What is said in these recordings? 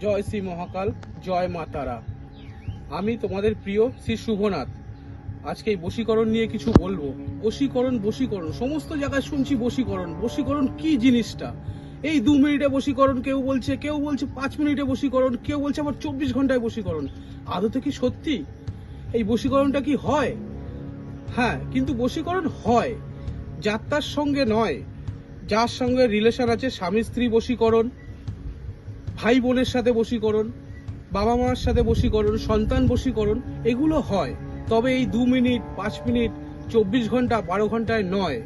জয় শ্রী মহাকাল, জয় মা তারা। আমি তোমাদের প্রিয় শ্রী শুভনাথ। আজকে এই বশীকরণ নিয়ে কিছু বলবো। বশীকরণ বশীকরণ সমস্ত জায়গায় শুনছি বশীকরণ। বশীকরণ কি জিনিসটা? এই 2 মিনিটে বশীকরণ কেউ বলছে 5 মিনিটে বশীকরণ, কেউ বলছে আবার 24 ঘন্টায় বশীকরণ। আদতে কি সত্যি এই বশীকরণটা কি হয়? হ্যাঁ, কিন্তু বশীকরণ হয়, যাত্রার সঙ্গে নয়। যার সঙ্গে রিলেশন আছে, স্বামী স্ত্রী বশীকরণ, ভাই বোনের সাথে বশীকরণ, বাবা মার সাথে বশীকরণ, সন্তান বশীকরণ, এগুলো হয়। তবে এই 2 মিনিট 5 মিনিট 24 ঘন্টা 12 ঘন্টায় নয়।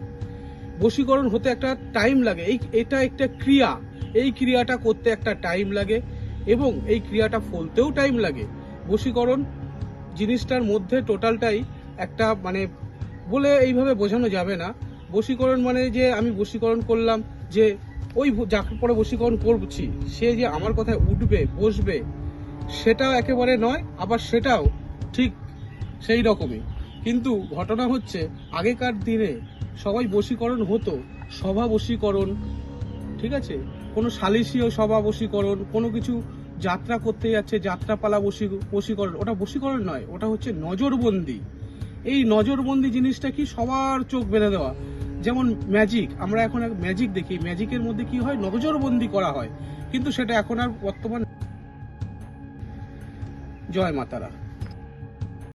বশীকরণ হতে একটা টাইম লাগে। এটা একটা ক্রিয়া। এই ক্রিয়াটা করতে একটা টাইম লাগে এবং এই ক্রিয়াটা ফলতেও টাইম লাগে। বশীকরণ জিনিসটার মধ্যে টোটালটাই একটা বলে এইভাবে বোঝানো যাবে না। বশীকরণ মানে যে আমি বশীকরণ করলাম, যে ওই যাকে পরে বশীকরণ করছি সে যে আমার কথায় উঠবে বসবে, সেটা একেবারে নয়। আবার সেটাও ঠিক সেই রকমই। কিন্তু ঘটনা হচ্ছে, আগেকার দিনে সবাই বশীকরণ হতো সভা বশীকরণ, ঠিক আছে, কোনো সালিশীয় সভা বশীকরণ, কোনো কিছু যাত্রা করতে যাচ্ছে যাত্রাপালা বশীকরণ। ওটা বশীকরণ নয়, ওটা হচ্ছে নজরবন্দি। এই নজরবন্দি জিনিসটা কি, সবার চোখ বেঁধে দেওয়া। যেমন ম্যাজিক, আমরা এখন ম্যাজিক দেখি, ম্যাজিকের মধ্যে কি হয়, নজরবন্দি করা হয়। কিন্তু সেটা এখন আর বর্তমান। জয় মাতারা।